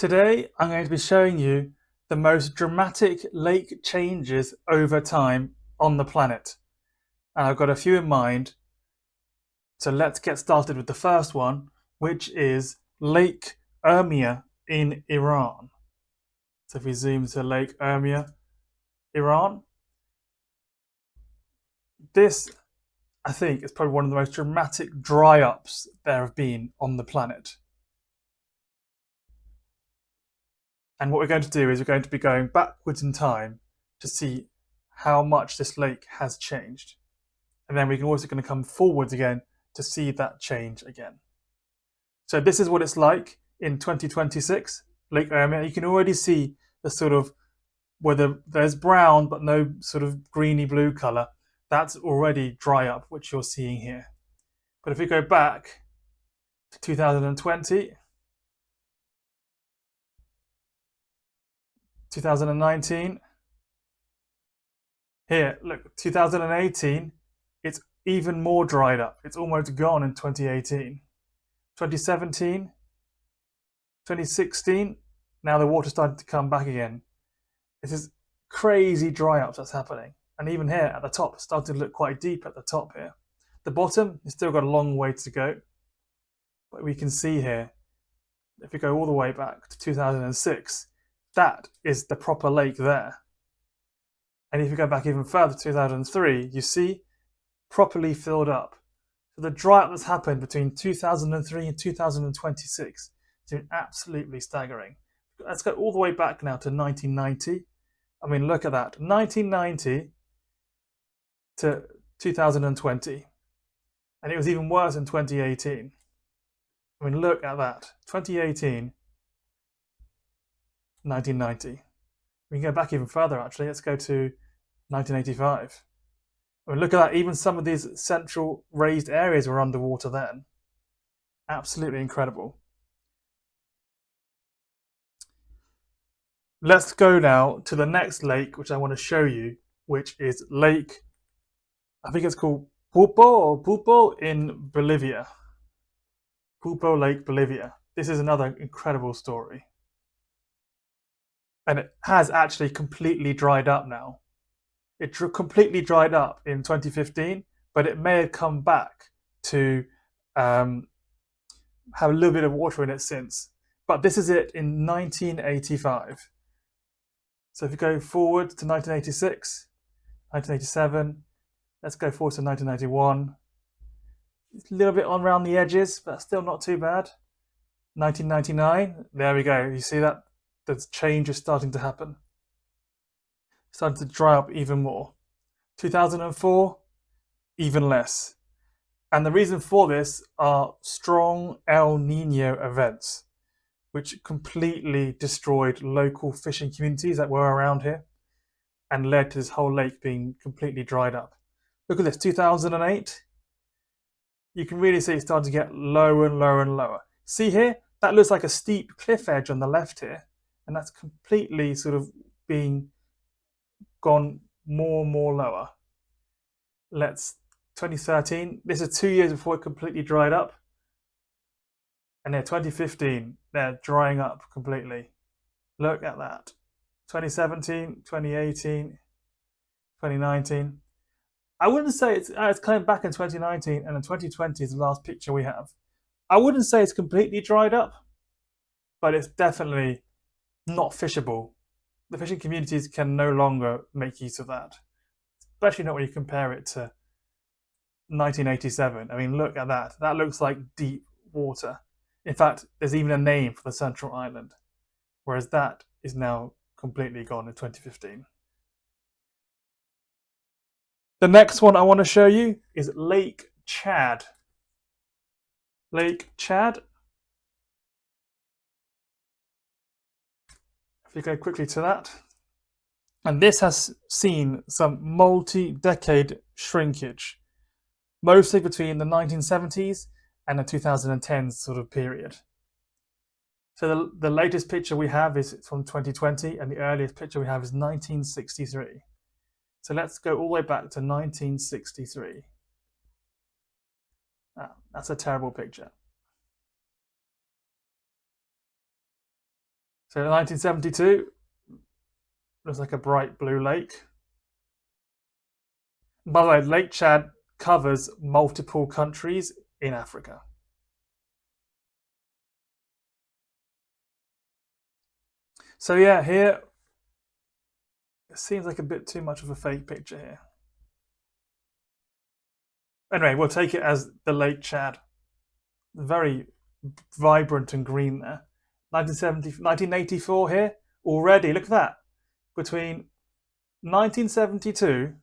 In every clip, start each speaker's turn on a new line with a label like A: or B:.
A: Today, I'm going to be showing you the most dramatic lake changes over time on the planet. And I've got a few in mind. So let's get started with the first one, which is Lake Urmia in Iran. So if we zoom to Lake Urmia, Iran, this, I think, is probably one of the most dramatic dry ups there have been on the planet. And what we're going to do is we're going to be going backwards in time to see how much this lake has changed. And then we're also going to come forwards again to see that change again. So this is what it's like in 2026, Lake Urmia. You can already see the sort of, whether there's brown but no sort of greeny blue color, that's already dry up, which you're seeing here. But if we go back to 2020, 2019, here, look, 2018, it's even more dried up. It's almost gone in 2018. 2017, 2016, now the water's starting to come back again. This is crazy dry ups that's happening. And even here at the top, it's starting to look quite deep at the top here. The bottom, it's still got a long way to go. But we can see here, if we go all the way back to 2006, that is the proper lake there. And if you go back even further to 2003, you see properly filled up. So the dry up that's happened between 2003 and 2026 has been absolutely staggering. Let's go all the way back now to 1990. I mean, look at that. 1990 to 2020. And it was even worse in 2018. I mean, look at that. 2018, 1990. We can go back even further, actually. Let's go to 1985. I mean, look at that. Even some of these central raised areas were underwater then. Absolutely incredible. Let's go now to the next lake, which I want to show you, which is Lake, I think it's called Poopó in Bolivia. Poopó Lake, Bolivia. This is another incredible story. And it has actually completely dried up now. It completely dried up in 2015, but it may have come back to have a little bit of water in it since. But this is it in 1985. So if you go forward to 1986, 1987, let's go forward to 1991. It's a little bit on around the edges, but still not too bad. 1999, there we go. You see that? The change is starting to happen. Starting to dry up even more. 2004, even less. And the reason for this are strong El Nino events, which completely destroyed local fishing communities that were around here and led to this whole lake being completely dried up. Look at this, 2008. You can really see it's starting to get lower and lower and lower. See here? That looks like a steep cliff edge on the left here. And that's completely sort of being gone more and more lower. Let's 2013. This is 2 years before it completely dried up. And then 2015, they're drying up completely. Look at that. 2017, 2018, 2019. I wouldn't say it's coming back in 2019, and in 2020 is the last picture we have. I wouldn't say it's completely dried up, but it's definitely not fishable. The fishing communities can no longer make use of that, especially not when you compare it to 1987. I mean, look at that. That looks like deep water. In fact, there's even a name for the central island, whereas that is now completely gone in 2015. The next one I want to show you is Lake Chad. Lake Chad. If you go quickly to that. And this has seen some multi-decade shrinkage, mostly between the 1970s and the 2010s sort of period. So the latest picture we have is from 2020, and the earliest picture we have is 1963. So let's go all the way back to 1963. That's a terrible picture. So 1972 looks like a bright blue lake. By the way, Lake Chad covers multiple countries in Africa. So yeah, here it seems like a bit too much of a fake picture here. Anyway, we'll take it as the Lake Chad. Very vibrant and green there. 1984 here already. Look at that. Between 1972,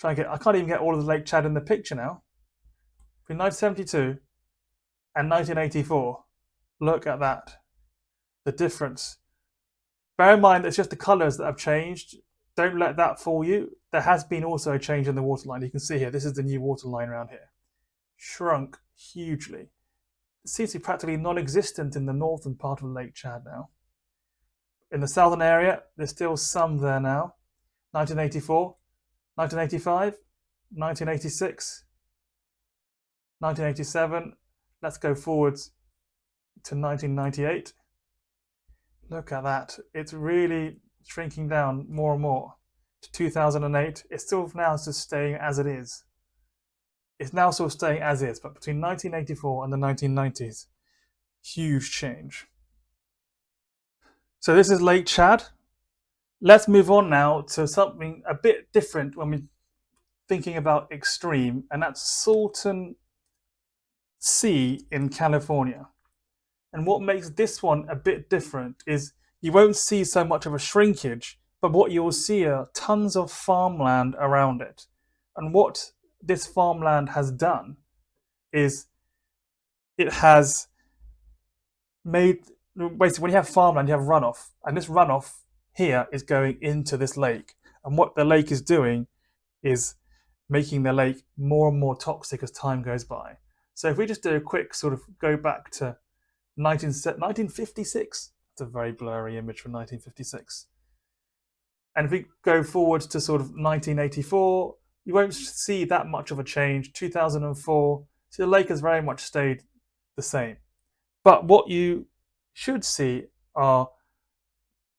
A: I can't even get all of the Lake Chad in the picture now. Between 1972 and 1984, look at that. The difference. Bear in mind, it's just the colours that have changed. Don't let that fool you. There has been also a change in the waterline. You can see here, this is the new waterline around here. Shrunk hugely. It seems to be practically non-existent in the northern part of Lake Chad now. In the southern area, there's still some there now. 1984, 1985, 1986, 1987. Let's go forwards to 1998. Look at that. It's really shrinking down more and more. To 2008, it's still now just staying as it is. It's now sort of staying as is, but between 1984 and the 1990s, huge change. So this is Lake Chad. Let's move on now to something a bit different when we're thinking about extreme, and that's Salton Sea in California. And what makes this one a bit different is you won't see so much of a shrinkage, but what you'll see are tons of farmland around it. And what this farmland has done is it has made, basically when you have farmland, you have runoff, and this runoff here is going into this lake. And what the lake is doing is making the lake more and more toxic as time goes by. So if we just do a quick sort of go back to 1956, that's a very blurry image from 1956. And if we go forward to sort of 1984, you won't see that much of a change. 2004, so the lake has very much stayed the same. But what you should see are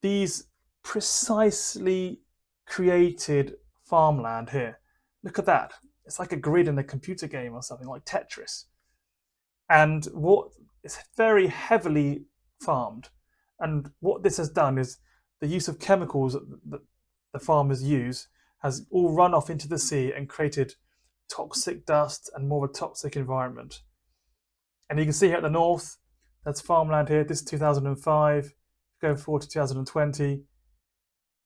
A: these precisely created farmland here. Look at that. It's like a grid in a computer game or something like Tetris. And what is very heavily farmed. And what this has done is the use of chemicals that the farmers use has all run off into the sea and created toxic dust and more of a toxic environment. And you can see here at the north, that's farmland here. This is 2005. Going forward to 2020,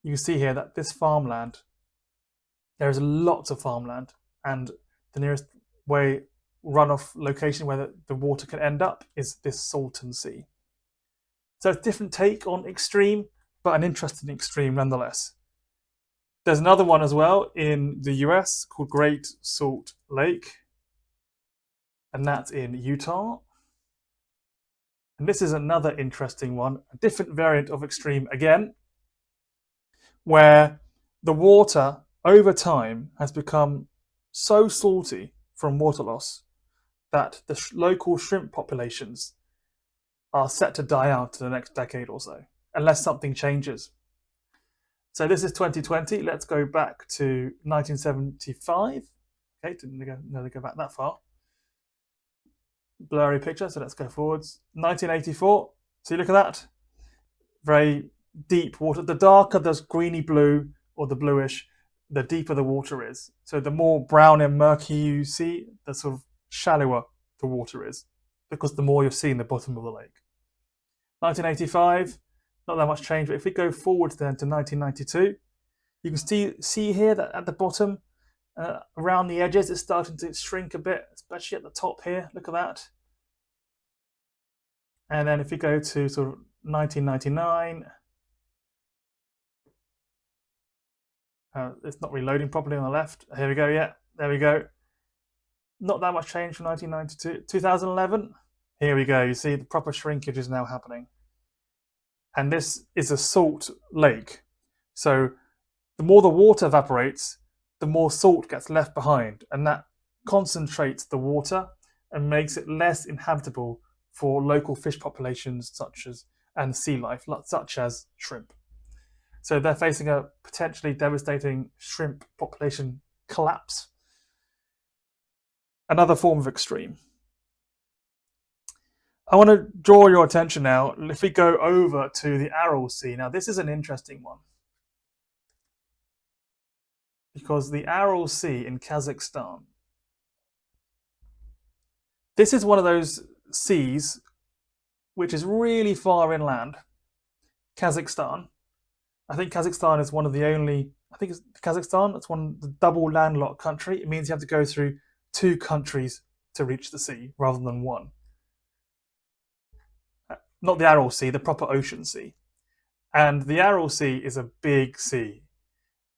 A: you can see here that this farmland, there is lots of farmland, and the nearest way runoff location where the water can end up is this Salton Sea. So it's a different take on extreme, but an interesting extreme nonetheless. There's another one as well in the US called Great Salt Lake, and that's in Utah. And this is another interesting one, a different variant of extreme again, where the water over time has become so salty from water loss that the local shrimp populations are set to die out in the next decade or so, unless something changes. So this is 2020. Let's go back to 1975. Okay, didn't know they go back that far. Blurry picture, so let's go forwards. 1984. See, look at that. Very deep water. The darker the greeny blue or the bluish, the deeper the water is. So the more brown and murky you see, the sort of shallower the water is, because the more you're seeing the bottom of the lake. 1985, not that much change, but if we go forward then to 1992, you can see here that at the bottom, around the edges, it's starting to shrink a bit, especially at the top here. Look at that. And then if we go to sort of 1999, it's not reloading properly on the left. Here we go, yeah, there we go. Not that much change from 1992. 2011, here we go. You see the proper shrinkage is now happening. And this is a salt lake. So the more the water evaporates, the more salt gets left behind, and that concentrates the water and makes it less inhabitable for local fish populations such as and sea life such as shrimp. So they're facing a potentially devastating shrimp population collapse. Another form of extreme. I want to draw your attention now. If we go over to the Aral Sea, now this is an interesting one because the Aral Sea in Kazakhstan, this is one of those seas which is really far inland. Kazakhstan, I think Kazakhstan is one of the only. I think it's Kazakhstan. It's one of the double landlocked country. It means you have to go through two countries to reach the sea rather than one. Not the Aral Sea, the proper ocean sea. And the Aral Sea is a big sea.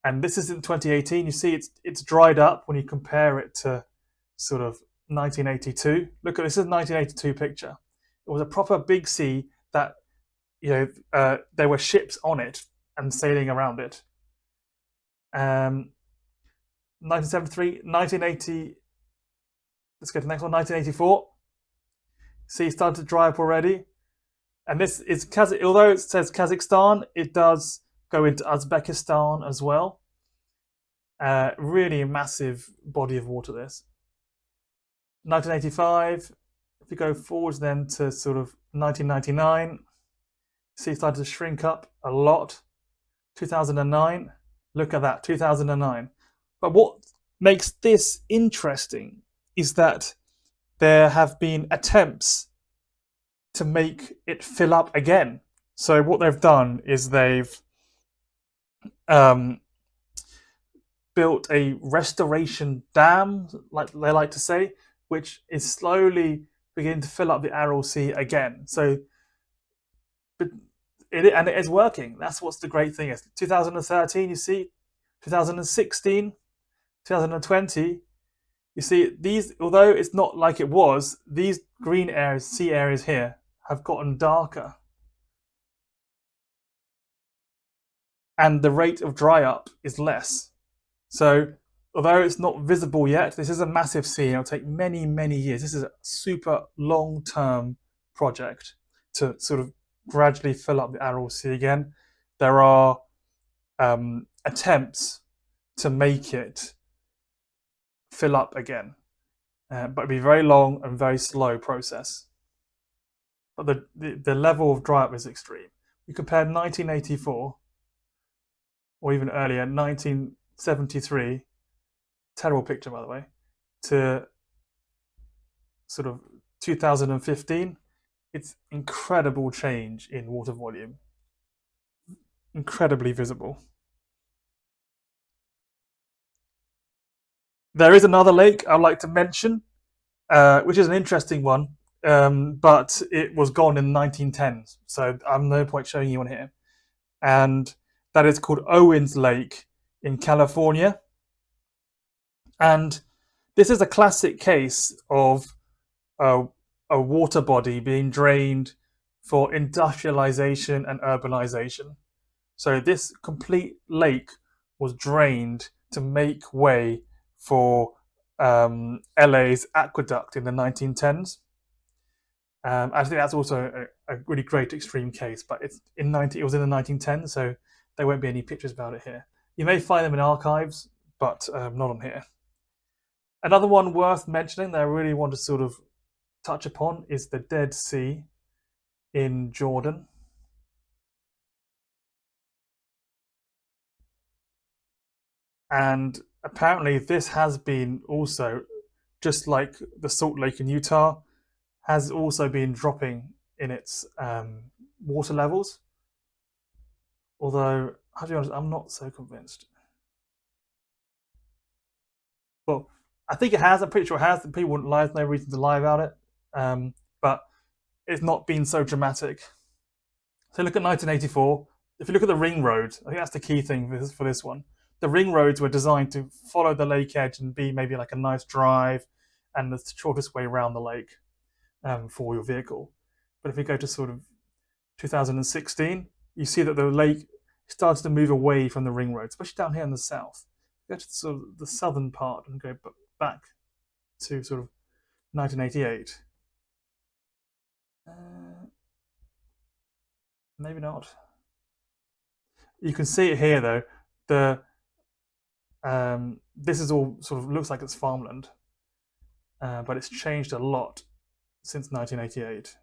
A: And this is in 2018. You see, it's dried up when you compare it to sort of 1982. Look at this is a 1982 picture. It was a proper big sea that there were ships on it and sailing around it. 1973, 1980. Let's go to the next one. 1984. See, it's started to dry up already. And this is although it says Kazakhstan, it does go into Uzbekistan as well. Really a massive body of water. This 1985. If we go forwards then to sort of 1999, see it started to shrink up a lot. 2009. Look at that, 2009. But what makes this interesting is that there have been attempts to make it fill up again. So what they've done is they've built a restoration dam, like they like to say, which is slowly beginning to fill up the Aral Sea again. So, and it is working. That's what's the great thing is. 2013, you see, 2016, 2020. You see, these, although it's not like it was, these green areas, sea areas here, have gotten darker. And the rate of dry up is less. So, although it's not visible yet, this is a massive sea. It'll take many, many years. This is a super long-term project to sort of gradually fill up the Aral Sea again. There are attempts to make it fill up again, but it'll be a very long and very slow process. But the level of dry up is extreme. You compare 1984, or even earlier, 1973, terrible picture by the way, to sort of 2015, it's incredible change in water volume. Incredibly visible. There is another lake I'd like to mention, which is an interesting one, but it was gone in the 1910s, so I'm no point showing you on here. And that is called Owens Lake in California. And this is a classic case of a water body being drained for industrialization and urbanization. So this complete lake was drained to make way for LA's aqueduct in the 1910s. I think that's also a really great extreme case, but it was in the 1910s, so there won't be any pictures about it here. You may find them in archives, but not on here. Another one worth mentioning that I really want to sort of touch upon is the Dead Sea in Jordan. And apparently this has been also, just like the Salt Lake in Utah, has also been dropping in its water levels. Although, I'll be honest, I'm not so convinced. Well, I think it has. I'm pretty sure it has. People wouldn't lie. There's no reason to lie about it. But it's not been so dramatic. So look at 1984. If you look at the ring roads, I think that's the key thing for this one. The ring roads were designed to follow the lake edge and be maybe like a nice drive and the shortest way around the lake for your vehicle. But if we go to sort of 2016, you see that the lake starts to move away from the ring road, especially down here in the south. Go to sort of the southern part and go back to sort of 1988. Maybe not. You can see it here though. The this is all sort of looks like it's farmland, but it's changed a lot since 1988.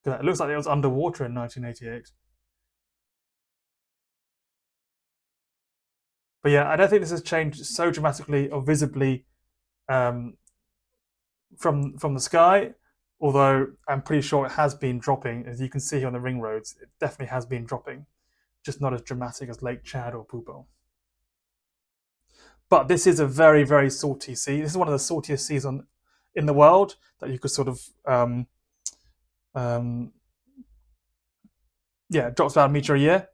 A: It looks like it was underwater in 1988. But yeah, I don't think this has changed so dramatically or visibly um, from the sky. Although I'm pretty sure it has been dropping, as you can see here on the ring roads. It definitely has been dropping, just not as dramatic as Lake Chad or Poopó. But this is a very, very salty sea. This is one of the saltiest seas in the world that you could sort of, um, yeah, drops about a meter a year.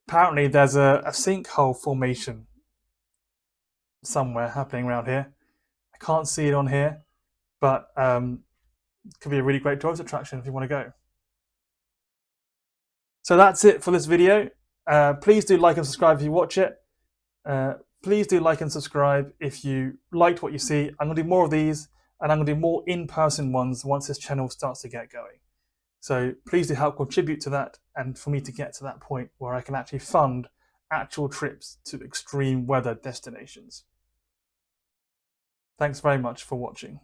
A: Apparently, there's a sinkhole formation somewhere happening around here. I can't see it on here, but it could be a really great tourist attraction if you want to go. So that's it for this video. Please do like and subscribe if you watch it. Please do like and subscribe if you liked what you see. I'm going to do more of these, and I'm going to do more in-person ones once this channel starts to get going. So please do help contribute to that, and for me to get to that point where I can actually fund actual trips to extreme weather destinations. Thanks very much for watching.